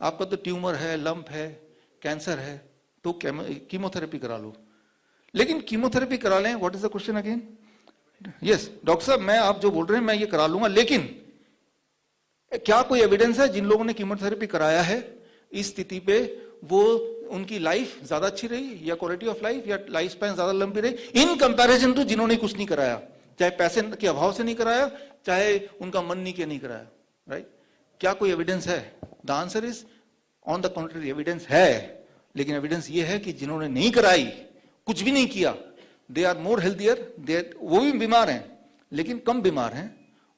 आपका तो ट्यूमर है, लंप है, कैंसर है, तो कीमोथेरेपी करा लो। लेकिन कीमोथेरेपी करा लें, what is the question again? Yes doctor साहब, मैं आप जो बोल रहे हैं मैं ये करा लूंगा, लेकिन क्या कोई एविडेंस है जिन लोगों ने कीमोथेरेपी कराया है इस स्थिति पे वो उनकी लाइफ ज्यादा अच्छी रही, या क्वालिटी ऑफ लाइफ या लाइफ स्पैन ज्यादा लंबी रही इन कंपैरिजन टू जिन्होंने कुछ नहीं कराया, चाहे पैसे के अभाव से नहीं कराया, चाहे उनका मन नहीं किया नहीं कराया, राइट? क्या कोई एविडेंस है? The answer is on the contrary, evidence है, लेकिन एविडेंस ये है कि जिन्होंने नहीं कराई, कुछ भी नहीं किया, दे आर मोर हेल्थियर, वो भी बीमार हैं लेकिन कम बीमार हैं,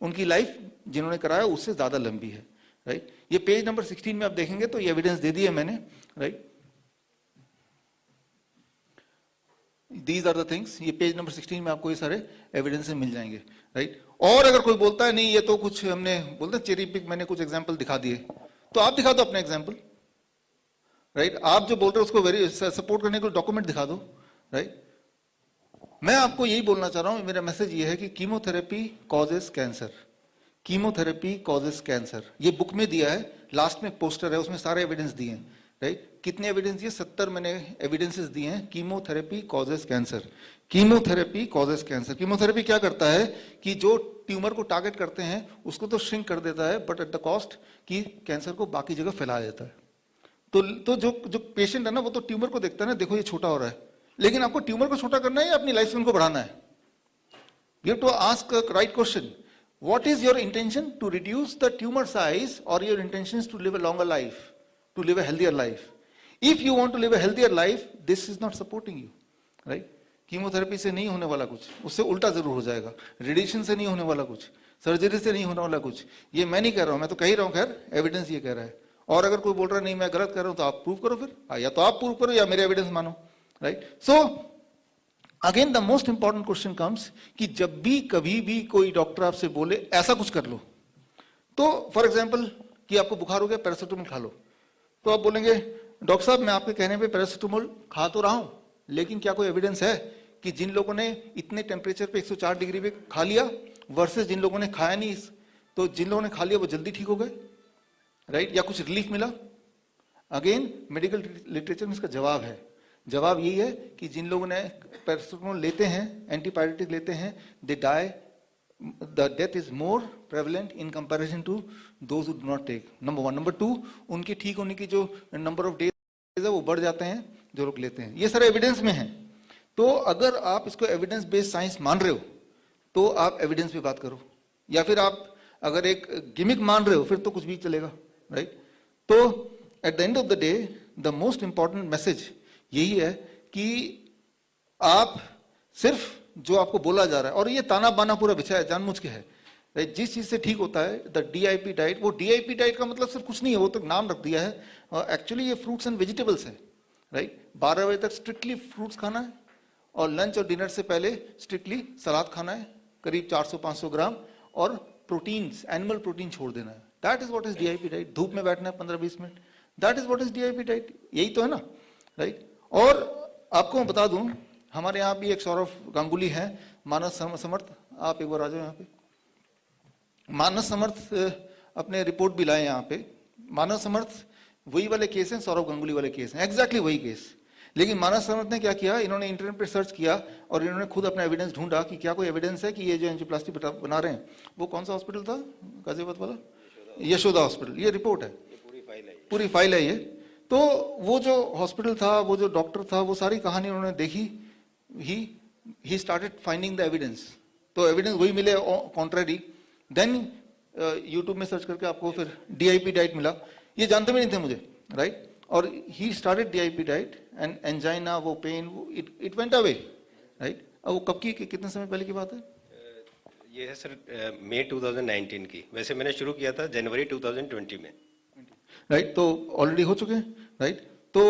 उनकी लाइफ जिन्होंने कराया उससे ज्यादा लंबी है, राइट? ये पेज नंबर 16 में आप देखेंगे तो ये एविडेंस दे दी है मैंने, right? These are the things, ये पेज नंबर 16 में आपको ये सारे एविडेंस मिल जाएंगे, राइट? और अगर कोई बोलता है नहीं ये तो कुछ हमने बोलते चेरी पिक, मैंने कुछ एग्जांपल दिखा दिए, तो आप दिखा दो अपने एग्जांपल, राइट? आप जो बोल रहे हो उसको वेरी सपोर्ट करने के लिए डॉक्यूमेंट दिखा दो, राइट? मैं आपको यही बोलना चाह रहा हूं, मेरा मैसेज ये है कि chemotherapy causes cancer, chemotherapy causes cancer, ये बुक में दिया है, लास्ट में पोस्टर है उसमें सारे एविडेंस दिए हैं, राइट? कितने एविडेंस दिए? 70 मैंने एविडेंसेस दिए हैं। Chemotherapy causes cancer, chemotherapy causes cancer. Chemotherapy क्या करता है कि जो ट्यूमर को टारगेट करते हैं उसको तो श्रिंक कर देता है, बट एट द कॉस्ट कि कैंसर को बाकी जगह फैला देता है। तो जो पेशेंट है ना वो तो ट्यूमर को देखता है ना, देखो ये छोटा हो रहा है, लेकिन आपको ट्यूमर को छोटा करना है या अपनी लाइफ स्पैन को बढ़ाना है? You have to ask right question, what is your intention? To reduce the tumour size और your intention to live a longer life, to live a healthier life? If you want to live a healthier life, this is not supporting you, right? Chemotherapy से नहीं होने वाला कुछ, उससे उल्टा जरूर हो जाएगा। रेडिएशन से नहीं होने वाला कुछ, सर्जरी से नहीं होने वाला कुछ। ये मैं नहीं कह रहा हूं, मैं तो कह ही रहा हूं, खैर एविडेंस ये कह रहा है। और अगर कोई बोल रहा है नहीं मैं गलत कर रहा हूं तो आप प्रूव करो फिर, या तो आप प्रूव करो या मेरे एविडेंस मानो, right? So again the most important question comes कि जब भी कभी भी कोई डॉक्टर आपसे बोले ऐसा कुछ कर लो, तो फॉर एग्जाम्पल कि आपको बुखार हो गया, पैरासिटामोल खा लो, तो आप बोलेंगे डॉक्टर साहब मैं आपके कहने पे पैरासिटामोल खा तो रहा हूं, लेकिन क्या कोई एविडेंस है कि जिन लोगों ने इतने टेम्परेचर पे 104 डिग्री पे खा लिया वर्सेस जिन लोगों ने खाया नहीं, तो जिन लोगों ने खा लिया वो जल्दी ठीक हो गए, राइट? या कुछ रिलीफ मिला? अगेन मेडिकल लिटरेचर में इसका जवाब है, जवाब यही है कि जिन लोगों ने पैरासिटामोल लेते हैं, एंटीबायोटिक लेते हैं, they die, the death is more prevalent in comparison to those who do not take, number one. number two, उनके ठीक होने की जो नंबर ऑफ डेज है वो बढ़ जाते हैं जो लोग लेते हैं। ये सारे एविडेंस में है। तो अगर आप इसको एविडेंस बेस्ड साइंस मान रहे हो तो आप एविडेंस पे बात करो, या फिर आप अगर एक गिमिक मान रहे हो फिर तो कुछ भी चलेगा, राइट? तो at the end of the day the most important message यही है कि आप सिर्फ जो आपको बोला जा रहा है, और ये ताना बाना पूरा बिछा है जानबूझ के है, राइट? जिस चीज से ठीक होता है द डीआईपी डाइट, वो डीआईपी डाइट का मतलब सिर्फ कुछ नहीं है, वो तो नाम रख दिया है, और एक्चुअली ये फ्रूट्स एंड वेजिटेबल्स है, राइट? 12 बजे तक स्ट्रिक्टली फ्रूट्स खाना है और लंच और डिनर से पहले स्ट्रिक्टली सलाद खाना है करीब 400-500 ग्राम, और प्रोटीन्स, एनिमल प्रोटीन छोड़ देना है। That is what is DIP diet. धूप में बैठना है 15-20 minute, that is what is DIP diet. यही तो है ना, राइट? और आपको मैं बता दूं हमारे यहाँ भी एक सौरभ गांगुली है, मानस समर्थ, आप एक बार आ जाओ यहाँ पे। मानस समर्थ अपने रिपोर्ट भी लाए यहाँ पे। मानस समर्थ वही वाले केस हैं, सौरभ गांगुली वाले केस हैं, एग्जैक्टली वही केस। लेकिन मानस समर्थ ने क्या किया, इन्होंने इंटरनेट पे सर्च किया और इन्होंने खुद अपना एविडेंस ढूंढा कि क्या कोई एविडेंस है कि ये जो एंजियोप्लास्टी बना रहे हैं, वो कौन सा हॉस्पिटल था गाजियाबाद वाला, यशोदा हॉस्पिटल। ये रिपोर्ट है, पूरी फाइल है ये। तो वो जो हॉस्पिटल था, वो जो डॉक्टर था, वो सारी कहानी उन्होंने देखी, he started finding the evidence, तो एविडेंस वही मिले कॉन्ट्ररी। देन यूट्यूब में सर्च करके आपको फिर डीआईपी डाइट मिला, ये जानते भी नहीं थे मुझे, राइट? और he started DIP diet and angina, वो pain, it went away, right? अब वो कब की, कितने समय पहले की बात है? ये है सर मई 2019 की, वैसे मैंने शुरू किया था जनवरी 2020 में, राइट? तो ऑलरेडी हो चुके हैं, राइट? तो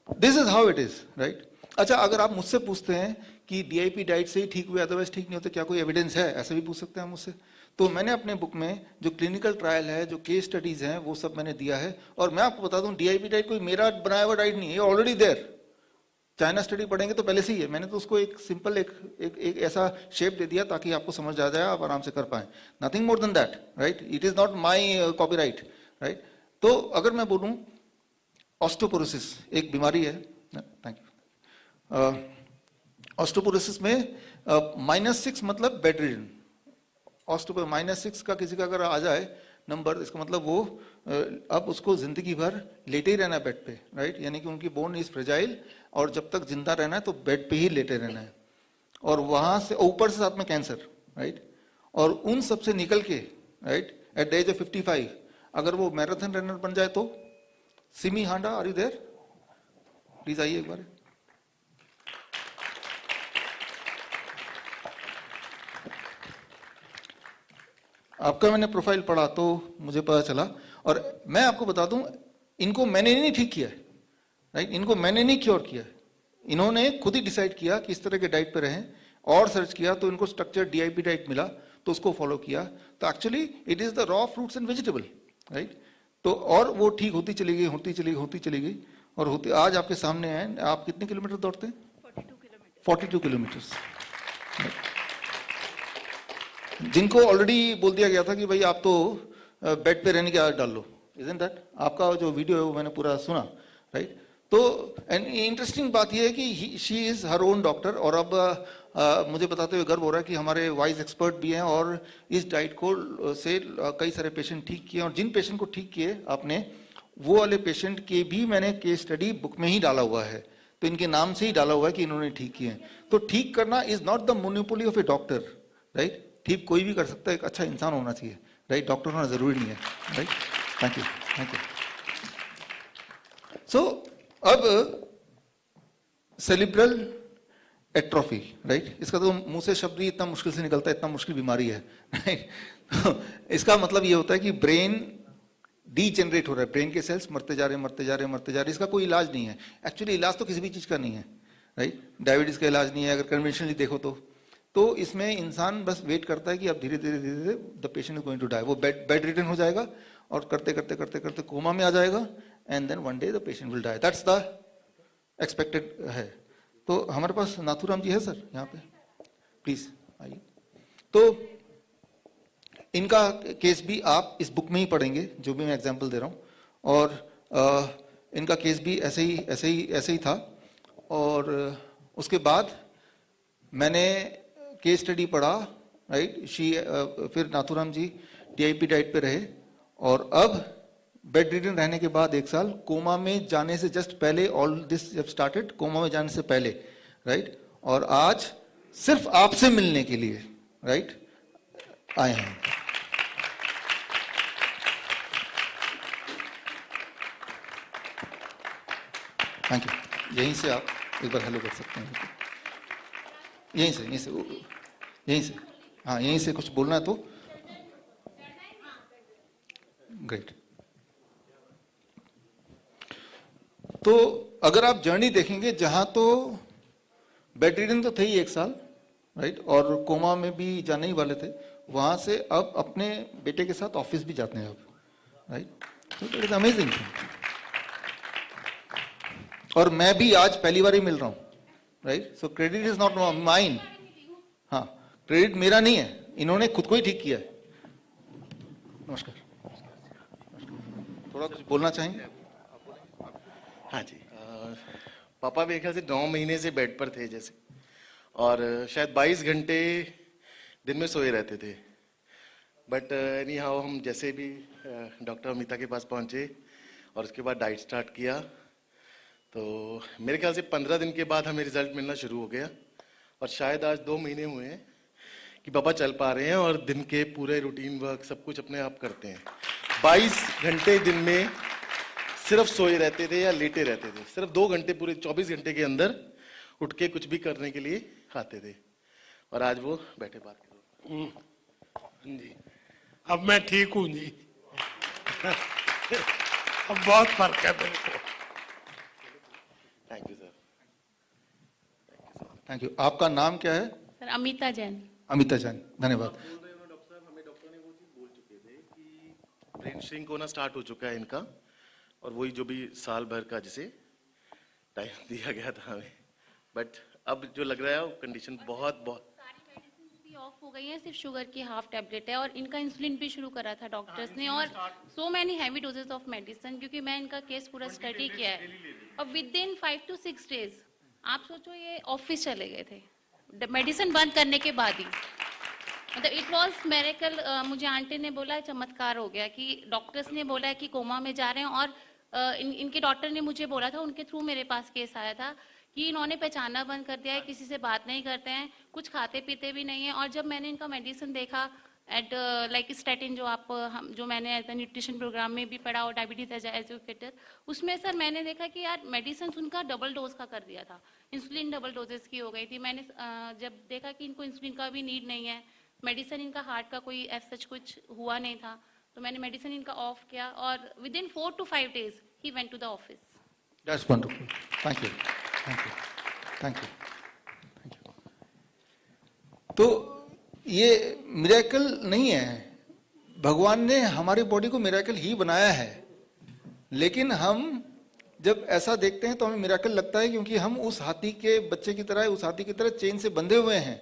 this is how it is, right? अच्छा, अगर आप मुझसे पूछते हैं कि डीआईपी डाइट से ही ठीक हुए अदरवाइज ठीक नहीं होते, क्या कोई एविडेंस है, ऐसा भी पूछ सकते हैं मुझसे। तो मैंने अपने बुक में जो क्लिनिकल ट्रायल है, जो केस स्टडीज हैं, वो सब मैंने दिया है। और मैं आपको बता दूं डीआईपी डाइट कोई मेरा बनाया हुआ डाइट नहीं है, ऑलरेडी देयर। चाइना स्टडी पढ़ेंगे तो पहले से ही है, मैंने तो उसको एक सिंपल एक ऐसा शेप दे दिया ताकि आपको समझ आ जाए, आप आराम से कर पाए, nothing more than that, right? It is not my copyright, right? तो अगर मैं बोलूं ऑस्टियोपोरोसिस एक बीमारी है, थैंक यू, ऑस्टियोपोरोसिस में -6 मतलब बेड रिडन, ऑस्टियो -6 का किसी का अगर आ जाए नंबर, इसका मतलब वो अब उसको जिंदगी भर लेटे ही रहना है बेड पे, राइट, यानी कि उनकी बोन इज फ्रेजाइल और जब तक जिंदा रहना है तो बेड पे ही लेटे रहना है, और वहां से ऊपर से साथ में कैंसर, राइट, और उन सब से निकल के, right, at the age of 55 अगर वो मैराथन रनर बन जाए तो, Simi Handa are you there, please आइए एक बार। आपका मैंने प्रोफाइल पढ़ा तो मुझे पता चला, और मैं आपको बता दूं इनको मैंने नहीं ठीक किया है, राइट, इनको मैंने नहीं क्योर किया है, इन्होंने खुद ही डिसाइड किया कि इस तरह के डाइट पे रहें, और सर्च किया तो इनको स्ट्रक्चर DIP डाइट मिला तो उसको फॉलो किया, तो actually it is the raw fruits and vegetable, right, तो और वो ठीक होती चली गई, होती चली गई, होती चली गई, और होती आज आपके सामने है। आप कितने किलोमीटर दौड़ते हैं? 42 किलोमीटर। जिनको ऑलरेडी बोल दिया गया था कि भाई आप तो बेड पे रहने की आदत डाल लो, इजंट दैट, आपका जो वीडियो है वो मैंने पूरा सुना, राइट, तो एंड इंटरेस्टिंग बात यह है कि she is her own doctor, और अब मुझे बताते हुए गर्व हो रहा है कि हमारे वाइज एक्सपर्ट भी हैं, और इस डाइट को से कई सारे पेशेंट ठीक किए, और जिन पेशेंट को ठीक किए आपने, वो वाले पेशेंट के भी मैंने केस स्टडी बुक में ही डाला हुआ है, तो इनके नाम से ही डाला हुआ है कि इन्होंने ठीक किए हैं। तो ठीक करना is not the monopoly of A doctor, right, ठीक कोई भी कर सकता है, एक अच्छा इंसान होना चाहिए, राइट, डॉक्टर होना जरूरी नहीं है, right, thank you, thank you. So अब सेरिब्रल एट्रोफी, राइट, इसका तो मुंह से शब्द ही इतना मुश्किल से निकलता है, इतना मुश्किल बीमारी है, राइट, तो इसका मतलब ये होता है कि ब्रेन डीजेनरेट हो रहा है, ब्रेन के सेल्स मरते जा रहे हैं, मरते जा रहे हैं, मरते जा रहे हैं, इसका कोई इलाज नहीं है, एक्चुअली इलाज तो किसी भी चीज का नहीं है, राइट, डायबिटीज का इलाज नहीं है अगर कन्वेंशनली देखो तो इसमें इंसान बस वेट करता है कि अब धीरे धीरे धीरे धीरे the patient is going to die, वो बेड रिटर्न हो जाएगा और करते करते करते करते कोमा में आ जाएगा, and then one day the patient will die, that's the expected है। तो हमारे पास नाथूराम जी है सर यहाँ पे, प्लीज आइए। तो इनका केस भी आप इस बुक में ही पढ़ेंगे जो भी मैं एग्जांपल दे रहा हूँ, और इनका केस भी ऐसे ही था, और उसके बाद मैंने केस स्टडी पढ़ा, राइट, फिर नाथूराम जी DIP डाइट पे रहे, और अब बेड रिडन रहने के बाद 1 साल कोमा में जाने से जस्ट पहले, ऑल दिस जब स्टार्टेड कोमा में जाने से पहले, राइट, और आज सिर्फ आपसे मिलने के लिए, राइट, आए हैं। Thank you. यहीं से आप एक बार हेलो कर सकते हैं, यहीं से, हाँ, यहीं से कुछ बोलना है तो ग्रेट। तो अगर आप जर्नी देखेंगे, जहां तो बेड रिडन तो थे ही 1 साल, राइट, और कोमा में भी जाने ही वाले थे, वहां से अब अपने बेटे के साथ ऑफिस भी जाते हैं अब, राइट, तो इट इज अमेजिंग। और मैं भी आज पहली बार ही मिल रहा हूं, right, so credit is not mine, हाँ, क्रेडिट मेरा नहीं है, इन्होंने खुद को ही ठीक किया है। नमस्कार, थोड़ा कुछ बोलना चाहेंगे? हाँ जी, पापा मेरे ख्याल से 9 महीने से बेड पर थे जैसे, और शायद 22 घंटे दिन में सोए रहते थे, बट एनी हाउ हम जैसे भी डॉक्टर अमिता के पास पहुंचे और उसके बाद डाइट स्टार्ट किया, तो मेरे ख्याल से 15 दिन के बाद हमें रिजल्ट मिलना शुरू हो गया, और शायद आज 2 महीने हुए हैं कि पापा चल पा रहे हैं और दिन के पूरे रूटीन वर्क सब कुछ अपने आप करते हैं। 22 घंटे दिन में सिर्फ सोए रहते थे या लेटे रहते थे, सिर्फ 2 घंटे पूरे 24 घंटे के अंदर उठ के कुछ भी करने के लिए आते थे, और आज वो बैठे बात कर रहे हैं। जी, अब मैं ठीक हूँ जी। अब बहुत फर्क है मेरे को। Thank you sir. Thank you. आपका नाम क्या है? सर अमिता जैन। अमिता जैन, धन्यवाद। डॉक्टर साहब, हमें डॉक्टर ने वो चीज बोल चुके थे कि ब्रेन श्रिंक होना स्टार्ट हो चुका है इनका, और वही जो भी साल भर का जिसे टाइम दिया गया था हमें, बट अब जो लग रहा है वो कंडीशन बहुत सारी मेडिसिन भी ऑफ ऑफ हो गई है, सिर्फ शुगर की हाफ टेबलेट है और इनका इंसुलिन भी शुरू करा था डॉक्टर्स ने और so many heavy doses of medicine, क्योंकि मैं इनका केस पूरा स्टडी किया है और विद इन 5 to 6 days आप सोचो ये ऑफिस चले गए थे मेडिसिन बंद करने के बाद ही। मतलब इट वॉज मेरेकल। मुझे आंटी ने बोला चमत्कार हो गया कि डॉक्टर्स ने बोला है कि कोमा में जा रहे हैं और इनके डॉक्टर ने मुझे बोला था, उनके थ्रू मेरे पास केस आया था कि इन्होंने पहचानना बंद कर दिया है, किसी से बात नहीं करते हैं, कुछ खाते पीते भी नहीं है। और जब मैंने इनका मेडिसिन देखा एट लाइक स्टैटिन जो मैंने एज न्यूट्रिशन प्रोग्राम में भी पढ़ा और डायबिटीज एज एजुकेटर, उसमें सर मैंने देखा कि यार मेडिसिन उनका डबल डोज का कर दिया था, इंसुलिन डबल डोजेस की हो गई थी। मैंने जब देखा कि इनको इंसुलिन का भी नीड नहीं है, मेडिसिन इनका हार्ट का कोई एज सच कुछ हुआ नहीं था, तो मैंने मेडिसिन इनका ऑफ किया और विद इन 4 to 5 days ही went to the office. That's wonderful, thank you, thank you, thank you, thank you. तो ये मिरेकल नहीं है, भगवान ने हमारी बॉडी को मिरेकल ही बनाया है, लेकिन हम जब ऐसा देखते हैं तो हमें मिरेकल लगता है क्योंकि हम उस हाथी के बच्चे की तरह, उस हाथी की तरह चेन से बंधे हुए हैं,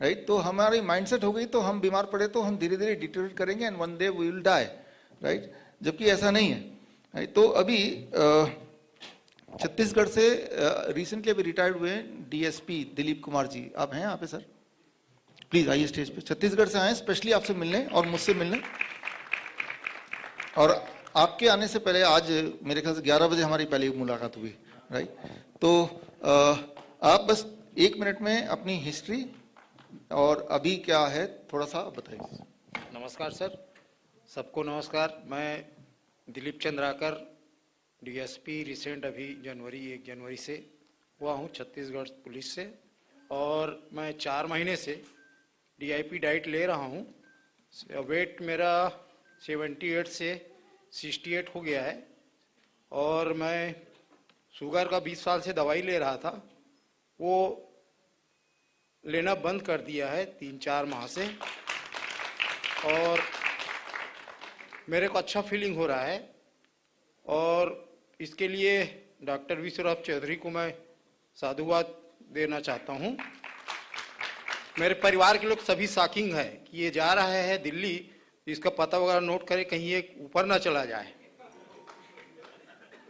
राइट। तो हमारी माइंडसेट हो गई तो हम बीमार पड़े तो हम धीरे धीरे डिटेरियोरेट करेंगे and one day we will die, right, जबकि ऐसा नहीं है, राइट। तो अभी छत्तीसगढ़ से रिसेंटली अभी रिटायर्ड हुए डीएसपी दिलीप कुमार जी, आप हैं यहाँ पे सर? प्लीज आइए स्टेज पे। छत्तीसगढ़ से आए स्पेशली आपसे मिलने और मुझसे मिलने, और आपके आने से पहले आज मेरे ख्याल से 11 बजे हमारी पहली मुलाकात हुई, राइट। तो आप बस 1 मिनट में अपनी हिस्ट्री और अभी क्या है थोड़ा सा बताइए। नमस्कार सर, सबको नमस्कार। मैं दिलीप चंद्राकर, डीएसपी रिसेंट अभी 1 जनवरी से हुआ हूँ छत्तीसगढ़ पुलिस से, और मैं 4 महीने से डीआईपी डाइट ले रहा हूँ। वेट मेरा 78 से 68 हो गया है और मैं शुगर का 20 साल से दवाई ले रहा था, वो लेना बंद कर दिया है 3-4 माह से, और मेरे को अच्छा फीलिंग हो रहा है। और इसके लिए डॉक्टर विश्वराज चौधरी को मैं साधुवाद देना चाहता हूँ। मेरे परिवार के लोग सभी शॉकिंग है कि ये जा रहा है दिल्ली, इसका पता वगैरह नोट करे कहीं ये ऊपर ना चला जाए।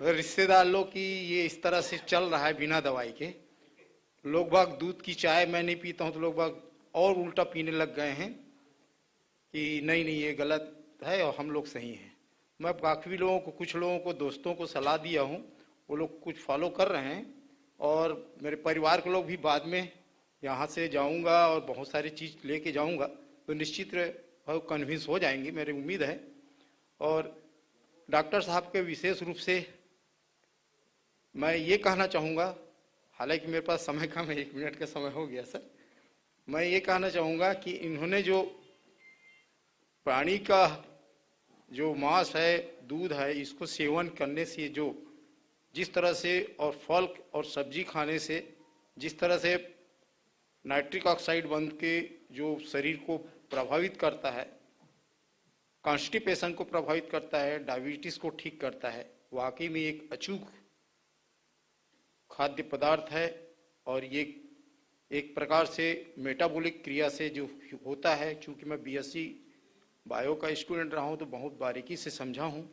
रिश्तेदार लोग की ये इस तरह से चल रहा है बिना दवाई के। लोग बाग दूध की चाय मैं नहीं पीता हूँ तो लोग बाग और उल्टा पीने लग गए हैं कि नहीं नहीं ये गलत है और हम लोग सही हैं। मैं काफ़ी लोगों को, कुछ लोगों को, दोस्तों को सलाह दिया हूँ, वो लोग कुछ फॉलो कर रहे हैं, और मेरे परिवार के लोग भी बाद में यहाँ से जाऊँगा और बहुत सारी चीज़ लेके जाऊँगा तो निश्चित कन्विंस हो जाएंगे, मेरी उम्मीद है। और डॉक्टर साहब के विशेष रूप से मैं ये कहना चाहूँगा, हालांकि मेरे पास समय कम है, 1 मिनट का समय हो गया सर, मैं ये कहना चाहूँगा कि इन्होंने जो प्राणी का जो मांस है, दूध है, इसको सेवन करने से जो जिस तरह से, और फल और सब्जी खाने से जिस तरह से नाइट्रिक ऑक्साइड बन के जो शरीर को प्रभावित करता है, कॉन्स्टिपेशन को प्रभावित करता है, डायबिटीज को ठीक करता है, वाकई में एक अचूक खाद्य पदार्थ है। और ये एक प्रकार से मेटाबॉलिक क्रिया से जो होता है, चूंकि मैं बीएससी बायो का स्टूडेंट रहा हूँ तो बहुत बारीकी से समझा हूँ,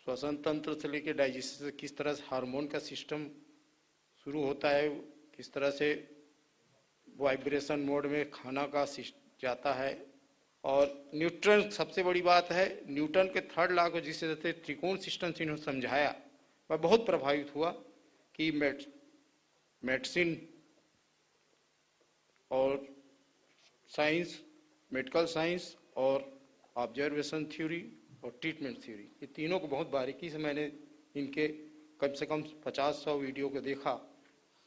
श्वसन तंत्र से लेकर डाइजेशन से किस तरह से हार्मोन का सिस्टम शुरू होता है, किस तरह से वाइब्रेशन मोड में खाना का जाता है। और न्यूटन सबसे बड़ी बात है, न्यूटन के 3rd लॉ को जिस तरह से त्रिकोण सिस्टम से इन्होंने समझाया, मैं बहुत प्रभावित हुआ कि मेडिसिन और साइंस, मेडिकल साइंस और ऑब्जर्वेशन थ्योरी और ट्रीटमेंट थ्योरी, ये तीनों को बहुत बारीकी से मैंने इनके कम से कम 50-100 वीडियो को देखा,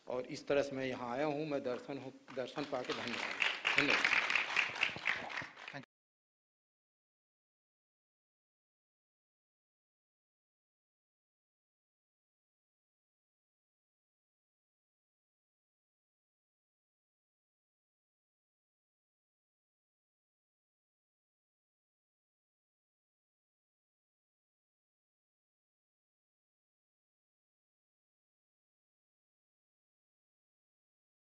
और इस तरह से मैं यहाँ आया हूँ। मैं दर्शन पाके धन्यवाद।